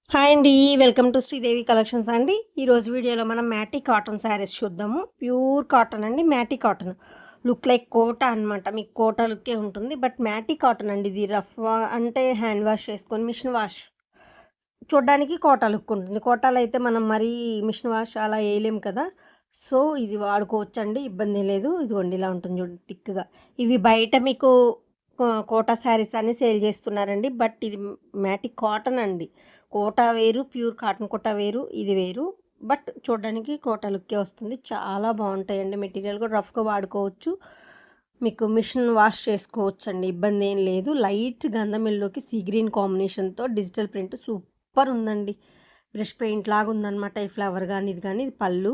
Hi అండి. Welcome to Sridevi collections అండి. ఈరోజు వీడియోలో మనం మ్యాటీ కాటన్ శారీస్ చూద్దాము. ప్యూర్ కాటన్ అండి. మ్యాటీ కాటన్ లుక్ లైక్ కోట అనమాట. మీకు కోట లుక్కే ఉంటుంది. బట్ మ్యాటీ కాటన్ అండి. ఇది అంటే హ్యాండ్ వాష్ చేసుకొని మిషన్ వాష్ చూడ్డానికి కోట లుక్ ఉంటుంది. కోటాలో అయితే మనం మరీ మిషన్ వాష్ అలా వేయలేం కదా. సో ఇది వాడుకోవచ్చండి. ఇబ్బంది లేదు. ఇదిగోండి ఇలా ఉంటుంది చూడండి థిక్‌గా. ఇవి బయట మీకు కోటా శారీస్ అని సేల్ చేస్తున్నారండి. బట్ ఇది మ్యాటీ కాటన్ అండి. కోటా వేరు, ప్యూర్ కాటన్ కోటా వేరు, ఇది వేరు. బట్ చూడడానికి కోటా లుక్కే వస్తుంది. చాలా బాగుంటాయండి. మెటీరియల్ కూడా రఫ్‌గా వాడుకోవచ్చు. మీకు మిషన్ వాష్ చేసుకోవచ్చండి. ఇబ్బంది ఏం లేదు. లైట్ గంధం ఎల్లోకి సీ గ్రీన్ కాంబినేషన్‌తో డిజిటల్ ప్రింట్ సూపర్ ఉందండి. బ్రష్ పెయింట్ లాగా ఉందనమాట. ఈ ఫ్లవర్ కానీ ఇది కానీ ఇది పళ్ళు.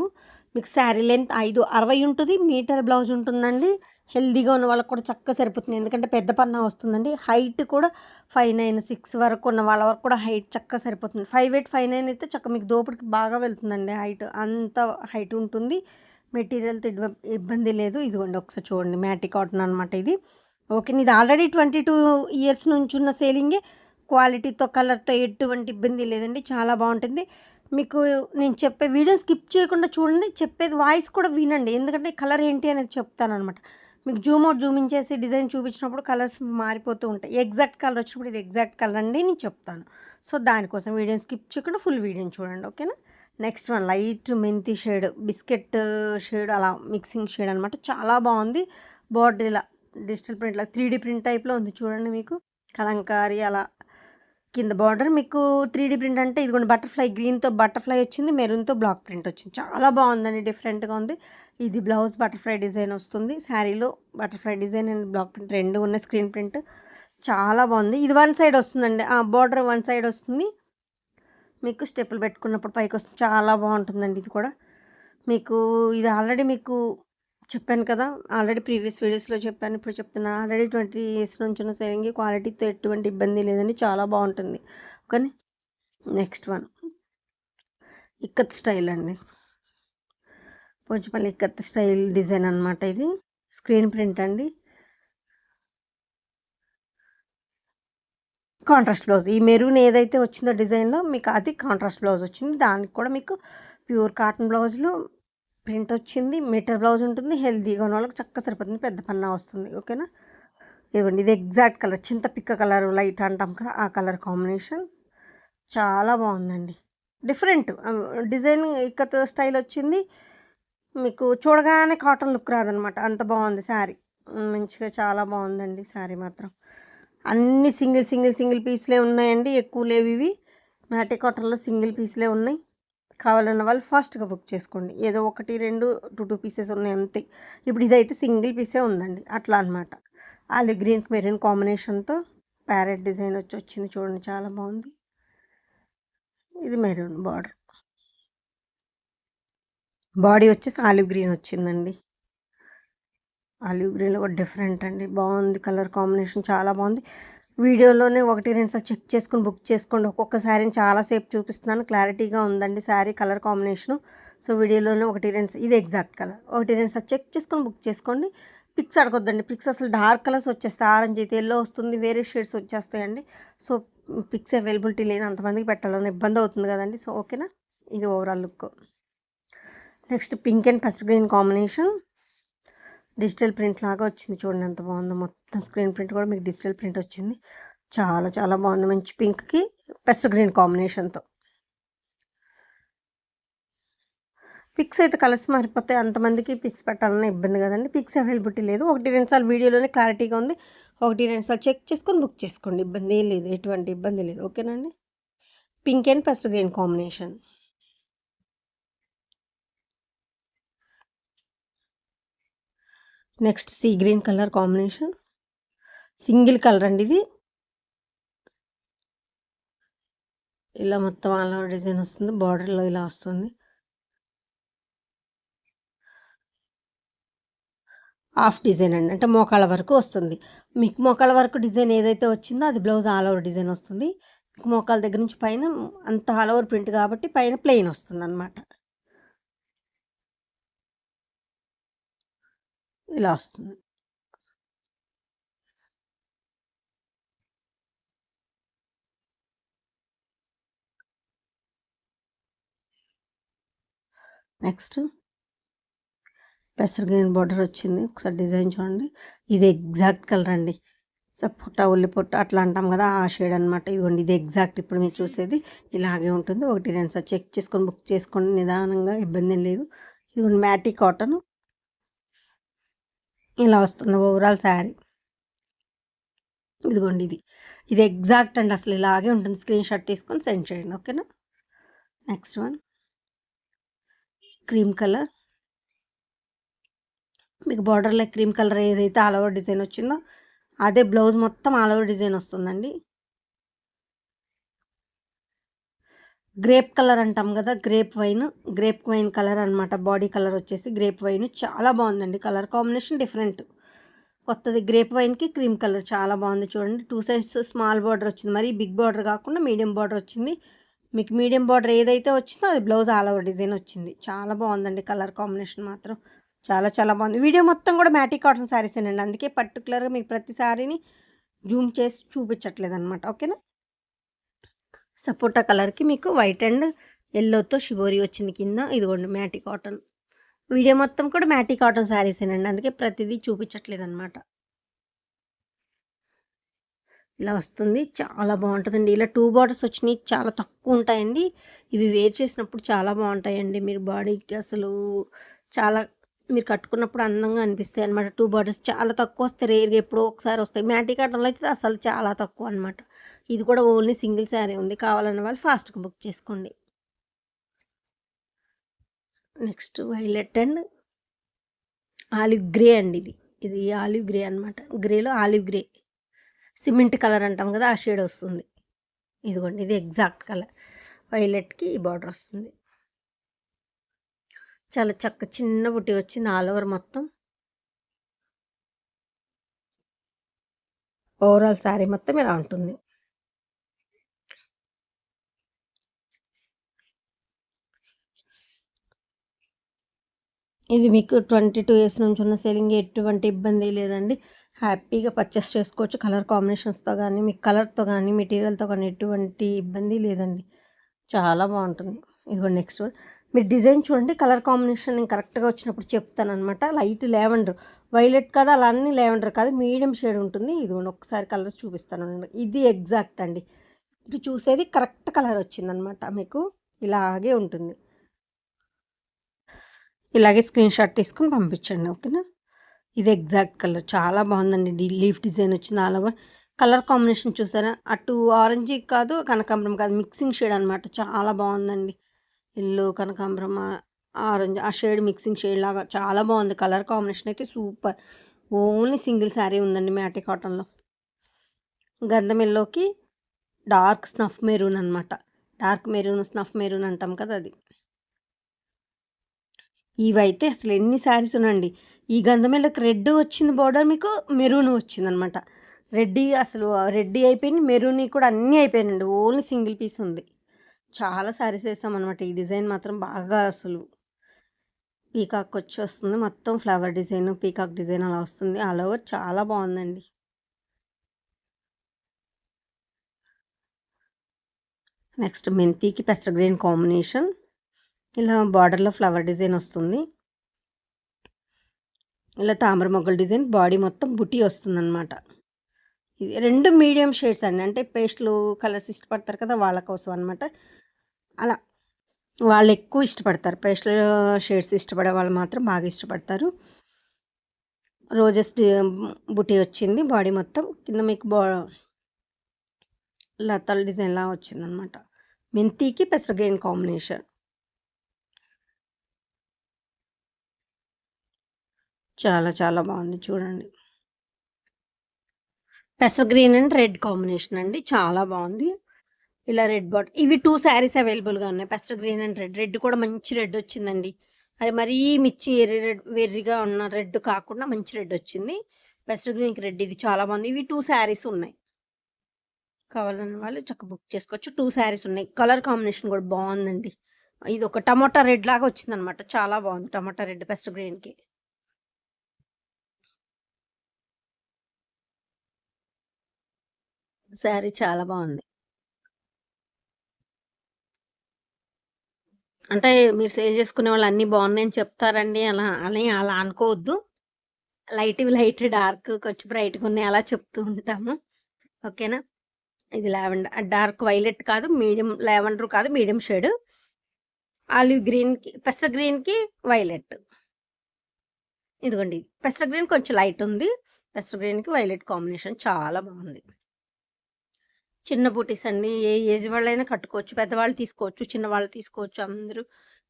మీకు శారీ లెంత్ 560 ఉంటుంది. మీటర్ బ్లౌజ్ ఉంటుందండి. హెల్తీగా ఉన్న వాళ్ళకి కూడా చక్కగా సరిపోతుంది. ఎందుకంటే పెద్ద పన్నా వస్తుందండి. హైట్ కూడా 5'9", 6 వరకు ఉన్న వాళ్ళ వరకు కూడా హైట్ చక్కగా సరిపోతుంది. 5'8", 5'9" అయితే చక్కగా మీకు దోపుడికి బాగా వెళ్తుందండి హైట్. అంత హైట్ ఉంటుంది. మెటీరియల్‌తో ఇబ్బంది లేదు. ఇదిగోండి ఒకసారి చూడండి. మ్యాటీ కాటన్ అనమాట ఇది. ఓకే. ఇది ఆల్రెడీ 22 ఇయర్స్ నుంచి ఉన్న సేలింగే. క్వాలిటీతో, కలర్‌తో ఎటువంటి ఇబ్బంది లేదండి. చాలా బాగుంటుంది. మీకు నేను చెప్పే వీడియో స్కిప్ చేయకుండా చూడండి. చెప్పేది వాయిస్ కూడా వినండి. ఎందుకంటే కలర్ ఏంటి అనేది చెప్తాననమాట. మీకు జూమ్ అవుట్, జూమ్ ఇన్ చేసి డిజైన్ చూపించినప్పుడు కలర్స్ మారిపోతూ ఉంటాయి. ఎగ్జాక్ట్ కలర్ వచ్చినప్పుడు ఇది ఎగ్జాక్ట్ కలర్ అండి నేను చెప్తాను. సో దానికోసం వీడియోని స్కిప్ చేయకుండా ఫుల్ వీడియోని చూడండి. ఓకేనా. నెక్స్ట్ వన్ లైట్ మెంతి షేడ్, బిస్కెట్ షేడ్ అలా మిక్సింగ్ షేడ్ అనమాట. చాలా బాగుంది. బార్డర్ ఇలా డిజిటల్ ప్రింట్‌లా 3D ప్రింట్ టైప్‌లో ఉంది చూడండి మీకు. కలంకారీ అలా కింద బార్డర్ మీకు 3D ప్రింట్ అంటే ఇదిగోండి బటర్‌ఫ్లై గ్రీన్‌తో బటర్‌ఫ్లై వచ్చింది. మెరూన్‌తో బ్లాక్ ప్రింట్ వచ్చింది. చాలా బాగుందండి. డిఫరెంట్‌గా ఉంది. ఇది బ్లౌజ్ బటర్‌ఫ్లై డిజైన్ వస్తుంది. శారీలో butterfly design and block print 2 ఉన్నాయి. స్క్రీన్ ప్రింట్ చాలా బాగుంది. ఇది వన్ సైడ్ వస్తుందండి. బార్డర్ వన్ సైడ్ వస్తుంది. మీకు స్టెప్పులు పెట్టుకున్నప్పుడు పైకొస్తుంది. చాలా బాగుంటుందండి ఇది కూడా. మీకు ఇది ఆల్రెడీ మీకు చెప్పాను కదా. ఆల్రెడీ ప్రీవియస్ వీడియోస్‌లో చెప్పాను. ఇప్పుడు చెప్తున్నా. ఆల్రెడీ 20 ఇయర్స్ నుంచి ఉన్న సేలింగ్‌కి క్వాలిటీతో ఎటువంటి ఇబ్బంది లేదండి. చాలా బాగుంటుంది. ఓకేనా. నెక్స్ట్ వన్ ఇక్కత్ స్టైల్ అండి. పోచంపల్లి ఇక్కత్ స్టైల్ డిజైన్ అనమాట ఇది. స్క్రీన్ ప్రింట్ అండి. Contrast blouse. ఈ మెరూన్ ఏదైతే వచ్చిందో డిజైన్‌లో మీకు అది కాంట్రాస్ట్ బ్లౌజ్ వచ్చింది. దానికి కూడా మీకు ప్యూర్ కాటన్ బ్లౌజ్‌లో ప్రింట్ వచ్చింది. మీటర్ బ్లౌజ్ ఉంటుంది. హెల్తీగా ఉన్న వాళ్ళకి చక్కగా సరిపోతుంది. పెద్ద పన్నా వస్తుంది. ఓకేనా. ఇదిగోండి ఇది ఎగ్జాక్ట్ కలర్ చింత పిక్క కలర్ లైట్ అంటాం కదా ఆ కలర్ కాంబినేషన్. చాలా బాగుందండి. డిఫరెంట్ డిజైన్ ఇక్కత్ స్టైల్ వచ్చింది. మీకు చూడగానే కాటన్ లుక్ రాదనమాట. అంత బాగుంది శారీ. మంచిగా చాలా బాగుందండి శారీ మాత్రం. అన్నీ సింగిల్ పీస్‌లే ఉన్నాయండి. ఎక్కువ లేవు ఇవి. మ్యాటీ కాటన్‌లో సింగిల్ పీస్‌లే ఉన్నాయి. కావాలన్న వాళ్ళు ఫాస్ట్‌గా బుక్ చేసుకోండి. ఏదో 1, 2, 2 పీసెస్ ఉన్నాయి అంతే. ఇప్పుడు ఇదైతే సింగిల్ పీసే ఉందండి. అట్లా అనమాట. ఆలివ్ గ్రీన్‌కి మెరూన్ కాంబినేషన్‌తో ప్యారెట్ డిజైన్ వచ్చింది చూడండి. చాలా బాగుంది. ఇది మెరూన్ బార్డర్. బాడీ వచ్చేసి ఆలివ్ గ్రీన్ వచ్చిందండి. ఆలివ్ గ్రీన్‌లో కూడా డిఫరెంట్ అండి. బాగుంది కలర్ కాంబినేషన్ చాలా బాగుంది. వీడియోలోనే 1, 2 సార్లు చెక్ చేసుకొని బుక్ చేసుకోండి. ఒక్కొక్క శారీని చాలా సేపు చూపిస్తున్నాను. క్లారిటీగా ఉందండి శారీ కలర్ కాంబినేషను. సో వీడియోలోనే 1, 2 ఇది ఎగ్జాక్ట్ కలర్. 1, 2 సార్లు చెక్ చేసుకొని బుక్ చేసుకోండి. పిక్స్ అడగొద్దండి. పిక్స్ అసలు డార్క్ కలర్స్ వచ్చేస్తాయి. ఆరెంజ్ అయితే యెల్లో వస్తుంది. వేరే షేడ్స్ వచ్చేస్తాయండి. సో పిక్స్ అవైలబిలిటీ లేదు. అంతమందికి పెట్టాలని ఇబ్బంది అవుతుంది కదండి. సో ఓకేనా. ఇది overall look. Next pink and first green combination. Digital print లాగా వచ్చింది చూడండి ఎంత బాగుందో. మొత్తం స్క్రీన్ ప్రింట్ కూడా మీకు డిజిటల్ ప్రింట్ వచ్చింది. చాలా బాగుంది. మంచి పింక్‌కి పెస్ట్ గ్రీన్ కాంబినేషన్‌తో. పిక్స్ అయితే కలర్స్ మారిపోతాయి. అంతమందికి పిక్స్ పెట్టాలన్న ఇబ్బంది కదండి. పిక్స్ అవైలబిలిటీ లేదు. 1, 2 సార్లు వీడియోలోనే క్లారిటీగా ఉంది. 1, 2 సార్లు చెక్ చేసుకొని బుక్ చేసుకోండి. ఇబ్బంది ఏం లేదు. ఎటువంటి ఇబ్బంది లేదు. ఓకేనండి. Pink and pest green combination. Next sea green colour combination. Single colour అండి ఇది. ఇలా మొత్తం ఆల్ ఓవర్ డిజైన్ వస్తుంది. బార్డర్‌లో ఇలా వస్తుంది. హాఫ్ డిజైన్ అండి. అంటే మోకాళ్ళ వరకు వస్తుంది. మీకు మోకాళ్ళ వరకు డిజైన్ ఏదైతే వచ్చిందో అది బ్లౌజ్ ఆల్ ఓవర్ డిజైన్ వస్తుంది. మోకాళ్ళ దగ్గర నుంచి పైన అంత ఆల్ ఓవర్ ప్రింట్ కాబట్టి పైన ప్లెయిన్ వస్తుందనమాట. ఇలా వస్తుంది. నెక్స్ట్ పెసర గ్రీన్ బార్డర్ వచ్చింది. ఒకసారి డిజైన్ చూడండి. ఇది ఎగ్జాక్ట్ కలర్ అండి. సపోటా ఉల్లి పొట్ట అట్లా అంటాం కదా, ఆ షేడ్ అనమాట. ఇదిగోండి, ఇది ఎగ్జాక్ట్ ఇప్పుడు మీరు చూసేది ఇలాగే ఉంటుంది. 1, 2 సార్లు చెక్ చేసుకొని బుక్ చేసుకోండి నిదానంగా, ఇబ్బంది ఏం లేదు. ఇదిగోండి మ్యాటీ కాటన్ ఇలా వస్తుంది ఓవరాల్ శారీ. ఇదిగోండి ఇది ఎగ్జాక్ట్ అండి, అసలు ఇలాగే ఉంటుంది. స్క్రీన్ షాట్ తీసుకొని సెండ్ చేయండి, ఓకేనా. Next one cream colour. మీకు బార్డర్లో క్రీమ్ కలర్ ఏదైతే ఆల్ ఓవర్ డిజైన్ వచ్చిందో అదే బ్లౌజ్ మొత్తం ఆల్ ఓవర్ డిజైన్ వస్తుందండి. గ్రేప్ కలర్ అంటాం కదా, గ్రేప్ వైన్ కలర్ అనమాట. బాడీ కలర్ వచ్చేసి గ్రేప్ వైన్, చాలా బాగుందండి. కలర్ కాంబినేషన్ డిఫరెంట్, కొత్తది. గ్రేప్ వైన్కి క్రీమ్ కలర్ చాలా బాగుంది. చూడండి 2 సైడ్స్ స్మాల్ బార్డర్ వచ్చింది, మరి బిగ్ బార్డర్ కాకుండా మీడియం బార్డర్ వచ్చింది. మీకు మీడియం బార్డర్ ఏదైతే వచ్చిందో అది బ్లౌజ్ ఆల్ ఓవర్ డిజైన్ వచ్చింది. చాలా బాగుందండి కలర్ కాంబినేషన్ మాత్రం, చాలా చాలా బాగుంది. వీడియో మొత్తం కూడా మ్యాటీ కాటన్ శారీసేనండి, అందుకే పర్టికులర్గా మీకు ప్రతి శారీని జూమ్ చేసి చూపించట్లేదు అనమాట, ఓకేనా. సపోటా కలర్కి మీకు వైట్ అండ్ ఎల్లోతో షిబోరి వచ్చింది కింద. ఇదిగోండి మ్యాటీ కాటన్. వీడియో మొత్తం కూడా మ్యాటీ కాటన్ శారీసేనండి, అందుకే ప్రతిదీ చూపించట్లేదు అనమాట. ఇలా వస్తుంది, చాలా బాగుంటుందండి. ఇలా 2 బార్డర్స్ వచ్చినాయి, చాలా తక్కువ ఉంటాయండి. ఇవి వేర్ చేసినప్పుడు చాలా బాగుంటాయండి. మీరు బాడీకి అసలు చాలా, మీరు కట్టుకున్నప్పుడు అందంగా అనిపిస్తాయి అనమాట. 2 బార్డర్స్ చాలా తక్కువ వస్తాయి, రేర్గా ఎప్పుడో ఒకసారి వస్తాయి. మ్యాటీ కాటన్లో అయితే అసలు చాలా తక్కువ అనమాట. ఇది కూడా ఓన్లీ సింగిల్ శారీ ఉంది, కావాలన్న వాళ్ళు ఫాస్ట్గా బుక్ చేసుకోండి. Next violet and olive grey అండి. ఇది ఆలివ్ గ్రే అనమాట. గ్రేలో ఆలివ్ గ్రే, సిమెంట్ కలర్ అంటాం కదా, ఆ షేడ్ వస్తుంది. ఇదిగోండి ఇది ఎగ్జాక్ట్ కలర్. వైలెట్కి ఈ బార్డర్ వస్తుంది. చాలా చిన్న బుట్టి వచ్చింది ఆల్ ఓవర్ మొత్తం. ఓవరాల్ శారీ మొత్తం ఇలా ఉంటుంది. ఇది మీకు 22 ఇయర్స్ నుంచి ఉన్న సెల్లింగ్, ఎటువంటి ఇబ్బంది లేదండి. హ్యాపీగా పర్చేస్ చేసుకోవచ్చు. కలర్ కాంబినేషన్స్తో కానీ, మీకు కలర్తో కానీ, మెటీరియల్తో కానీ ఎటువంటి ఇబ్బంది లేదండి. చాలా బాగుంటుంది. ఇదిగోండి నెక్స్ట్ వన్. మీరు డిజైన్ చూడండి, కలర్ కాంబినేషన్ నేను కరెక్ట్గా వచ్చినప్పుడు చెప్తానమాట. లైట్ లెవెండర్, వైలెట్ కదా, అలా అన్నీ లెవెండర్ కాదు, మీడియం షేడ్ ఉంటుంది. ఇదిగోండి ఒకసారి కలర్స్ చూపిస్తాను. ఇది ఎగ్జాక్ట్ అండి, ఇప్పుడు చూసేది కరెక్ట్ కలర్ వచ్చిందనమాట. మీకు ఇలాగే ఉంటుంది. ఇలాగే స్క్రీన్ షాట్ తీసుకొని పంపించండి, ఓకేనా. ఇది ఎగ్జాక్ట్ కలర్, చాలా బాగుందండి. లీఫ్ డిజైన్ వచ్చింది ఆల్ ఓవర్. కలర్ కాంబినేషన్ చూసారా, అటు ఆరెంజ్ కాదు, కనకాంబరం కాదు, మిక్సింగ్ షేడ్ అనమాట. చాలా బాగుందండి. ఎల్లో, కనకాంబరం, ఆరెంజ్, ఆ షేడ్ మిక్సింగ్ షేడ్ లాగా చాలా బాగుంది. కలర్ కాంబినేషన్ అయితే సూపర్. ఓన్లీ సింగిల్ శారీ ఉందండి మ్యాటీ కాటన్లో. గంధం ఎల్లోకి డార్క్ స్నఫ్ మెరూన్ అనమాట. డార్క్ మెరూన్, స్నఫ్ మెరూన్ అంటాం కదా, అది. ఇవైతే అసలు ఎన్ని శారీస్ ఉన్నాయండి. ఈ గంధమేళ్ళకి రెడ్ వచ్చింది బార్డర్, మీకు మెరూన్ వచ్చిందనమాట. రెడ్డి అసలు రెడ్డి అయిపోయింది, మెరూన్ కూడా అన్నీ అయిపోయినాయండి. ఓన్లీ సింగిల్ పీస్ ఉంది. చాలా శారీస్ వేసామన్నమాట. ఈ డిజైన్ మాత్రం బాగా అసలు పీకాక్ వచ్చి వస్తుంది. మొత్తం ఫ్లవర్ డిజైన్, పీకాక్ డిజైన్ అలా వస్తుంది ఆల్ ఓవర్. చాలా బాగుందండి. నెక్స్ట్ మెంతికి పెస్టర్ గ్రీన్ కాంబినేషన్. ఇలా బార్డర్లో ఫ్లవర్ డిజైన్ వస్తుంది. ఇలా తామర మొగ్గల డిజైన్, బాడీ మొత్తం బుటీ వస్తుందన్నమాట. ఇది 2 మీడియం షేడ్స్ అండి, అంటే పేస్ట్లు కలర్స్ ఇష్టపడతారు కదా, వాళ్ళ కోసం అనమాట. అలా వాళ్ళు ఎక్కువ ఇష్టపడతారు, పేస్టల్ షేడ్స్ ఇష్టపడే వాళ్ళు మాత్రం బాగా ఇష్టపడతారు. రోజెస్ బుటీ వచ్చింది బాడీ మొత్తం. కింద మీకు లతల డిజైన్లా వచ్చిందనమాట. మెంతికి పెసర గ్రీన్ కాంబినేషన్, చాలా చాలా బాగుంది. చూడండి, పెసర గ్రీన్ అండ్ రెడ్ కాంబినేషన్ అండి, చాలా బాగుంది. ఇలా రెడ్ బార్డర్. ఇవి 2 శారీస్ అవైలబుల్గా ఉన్నాయి, pester green and red. Red కూడా మంచి రెడ్ వచ్చిందండి, అది మరీ మిర్చి రెడ్ వెర్రిగా ఉన్న రెడ్ కాకుండా మంచి రెడ్ వచ్చింది. పెస్టర్ గ్రీన్కి రెడ్, ఇది చాలా బాగుంది. ఇవి 2 శారీస్ ఉన్నాయి, కావాలన్న వాళ్ళు చక్కగా బుక్ చేసుకోవచ్చు. 2 శారీస్ ఉన్నాయి. కలర్ కాంబినేషన్ కూడా బాగుందండి. ఇది ఒక టమాటా రెడ్ లాగా వచ్చిందనమాట, చాలా బాగుంది. టమాటా రెడ్ పెస్టర్ గ్రీన్కి. శారీ చాలా బాగుంది. అంటే మీరు సేల్ చేసుకునే వాళ్ళు అన్నీ బాగున్నాయని చెప్తారండి అలా అనుకోవద్దు. లైట్, డార్క్ కొంచెం బ్రైట్‌గా ఉన్నాయి అలా చెప్తూ ఉంటాము. ఓకేనా? ఇది డార్క్ వైలెట్ కాదు, మీడియం లావెండర్ కాదు, మీడియం షేడ్. ఆలివ్ గ్రీన్‌కి, పెసర గ్రీన్‌కి వైలెట్. ఇదిగోండి పెసర గ్రీన్ కొంచెం లైట్ ఉంది. పెసర గ్రీన్‌కి వైలెట్ కాంబినేషన్ చాలా బాగుంది. చిన్న బూటీస్ అండి. ఏ ఏజ్ వాళ్ళైనా కట్టుకోవచ్చు. పెద్దవాళ్ళు తీసుకోవచ్చు, చిన్నవాళ్ళు తీసుకోవచ్చు అందరూ.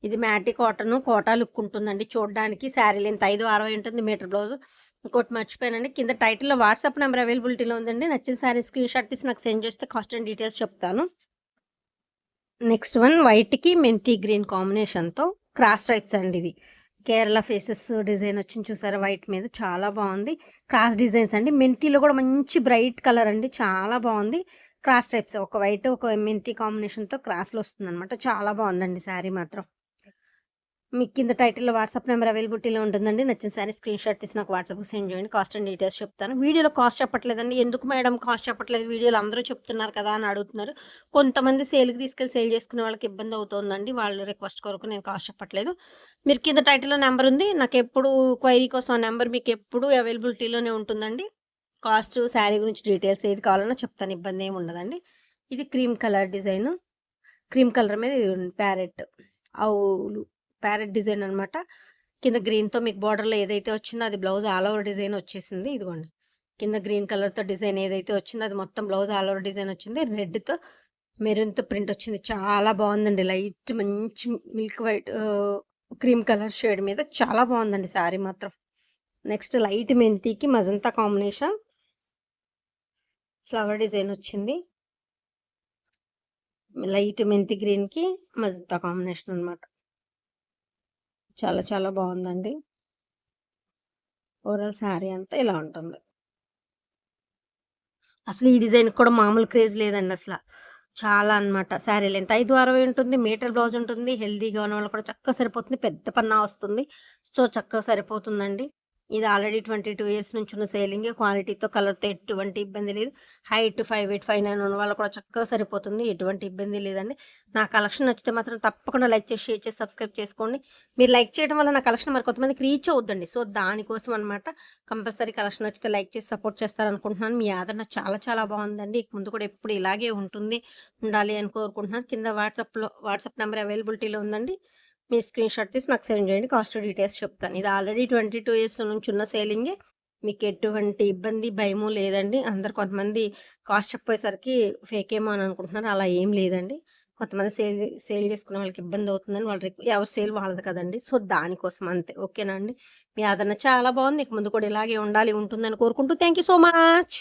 ఇది మ్యాటి కాటను, కోటా లుక్ ఉంటుందండి చూడడానికి. శారీ లెంత్ 5'60" ఉంటుంది మీటర్ బ్లౌజ్. ఇంకోటి మర్చిపోయానండి, కింద టైటిల్‌లో వాట్సాప్ నెంబర్ అవైలబిలిటీలో ఉందండి. నచ్చిన శారీ స్క్రీన్‌షాట్ తీసి నాకు సెండ్ చేస్తే కాస్ట్ అండ్ డీటెయిల్స్ చెప్తాను. నెక్స్ట్ వన్ వైట్‌కి మెంతి గ్రీన్ కాంబినేషన్‌తో క్రాస్ స్ట్రైప్స్ అండి ఇది. కేరళ ఫేసెస్ డిజైన్ వచ్చింది చూసారా వైట్ మీద, చాలా బాగుంది. క్రాస్ డిజైన్స్ అండి. మెంతిలో కూడా మంచి బ్రైట్ కలర్ అండి, చాలా బాగుంది. క్రాస్ టైప్స్ ఒక వైట్ ఒక మెంతి కాంబినేషన్‌తో క్రాస్‌లో వస్తుందనమాట. చాలా బాగుందండి శారీ మాత్రం. మీకు కింద టైటిల్‌లో వాట్సాప్ నెంబర్ అవైలబిలిటీలో ఉంటుందండి. నచ్చిన శారీ స్క్రీన్‌షాట్ తీసి నాకు వాట్సాప్‌కి సెండ్ చేయండి. కాస్ట్ అండ్ డీటెయిల్స్ చెప్తాను. వీడియోలో కాస్ట్ చెప్పట్లేదండి. ఎందుకు మేడం కాస్ట్ చెప్పట్లేదు? వీడియోలో అందరూ చెప్తున్నారు కదా అని అడుగుతున్నారు. కొంతమంది సేల్‌కి తీసుకెళ్ళి సేల్ చేసుకునే వాళ్ళకి ఇబ్బంది అవుతుందండి. వాళ్ళ రిక్వెస్ట్ కొరకు నేను కాస్ట్ చెప్పట్లేదు. మీరు కింద టైటిల్‌లో నెంబర్ ఉంది. నాకెప్పుడు క్వైరీ కోసం ఆ నెంబర్ మీకెప్పుడు అవైలబిలిటీలోనే ఉంటుందండి. కాస్ట్, శారీ గురించి డీటెయిల్స్ ఏది కావాలన్నా చెప్తాను. ఇబ్బంది ఏమి ఉండదండి. ఇది cream colour design. Cream colour మీద ప్యారెట్ ఆవులు ప్యారెట్ డిజైన్ అనమాట. కింద గ్రీన్‌తో మీకు బోర్డర్‌లో ఏదైతే వచ్చిందో అది బ్లౌజ్ ఆల్ ఓవర్ డిజైన్ వచ్చేసింది. ఇదిగోండి. కింద గ్రీన్ కలర్‌తో డిజైన్ ఏదైతే వచ్చిందో అది మొత్తం బ్లౌజ్ ఆల్ ఓవర్ డిజైన్ వచ్చింది. రెడ్‌తో మెరూన్‌తో ప్రింట్ వచ్చింది. చాలా బాగుందండి. లైట్ మంచి milk white cream colour shade మీద చాలా బాగుందండి శారీ మాత్రం. నెక్స్ట్ లైట్ మెంతికి మజంతా కాంబినేషన్ ఫ్లవర్ డిజైన్ వచ్చింది. లైట్ మెంతి గ్రీన్‌కి మజంతా కాంబినేషన్ అనమాట. చాలా చాలా బాగుందండి. ఓవరాల్ శారీ అంతా ఇలా ఉంటుంది. అసలు ఈ డిజైన్‌కి కూడా మామూలు క్రేజ్ లేదండి అసల. చాలా అనమాట. శారీ లెంత్ 5'60" ఉంటుంది. మీటర్ బ్లౌజ్ ఉంటుంది. హెల్తీగా ఉన్నవాళ్ళు కూడా చక్కగా సరిపోతుంది. పెద్ద పన్నా వస్తుంది. సో, చక్కగా సరిపోతుందండి. ఇది ఆల్రెడీ 22 ఇయర్స్ నుంచి ఉన్న సేలింగే. క్వాలిటీతో, కలర్‌తో ఎటువంటి ఇబ్బంది లేదు. హైట్ 5'8", 5'9" ఉన్న వాళ్ళు కూడా చక్కగా సరిపోతుంది. ఎటువంటి ఇబ్బంది లేదండి. నా కలెక్షన్ నచ్చితే మాత్రం తప్పకుండా లైక్ చేసి, షేర్ చేసి, సబ్స్క్రైబ్ చేసుకోండి. మీరు లైక్ చేయడం వల్ల నా కలెక్షన్ మరి కొంతమందికి రీచ్ అవుద్దండి. సో, దానికోసం అనమాట. కంపల్సరీ కలెక్షన్ నచ్చితే లైక్ చేసి సపోర్ట్ చేస్తారనుకుంటున్నాను. మీ ఆదరణ చాలా చాలా బాగుందండి. ఇక ముందు కూడా ఎప్పుడు ఇలాగే ఉండాలి అని కోరుకుంటున్నాను. కింద వాట్సాప్ నెంబర్ అవైలబిలిటీలో ఉందండి. మీరు స్క్రీన్‌షాట్ తీసి నాకు సెండ్ చేయండి. కాస్ట్ డీటెయిల్స్ చెప్తాను. ఇది ఆల్రెడీ 22 ఇయర్స్ నుంచి ఉన్న సేలింగే. మీకు ఎటువంటి ఇబ్బంది, భయము లేదండి. అందరు కొంతమంది కాస్ట్ చెప్పేసరికి ఫేకేమో అని అనుకుంటున్నారు. అలా ఏం లేదండి. కొంతమంది సేల్ చేసుకునే వాళ్ళకి ఇబ్బంది అవుతుందని వాళ్ళు ఎవరి సేల్ వాళ్ళది కదండీ. సో, దానికోసం అంతే. ఓకేనా అండి. మీ ఆదరణ చాలా బాగుంది. ఇక ముందు కూడా ఇలాగే ఉండాలి, ఉంటుందని కోరుకుంటూ థాంక్ యూ సో మచ్.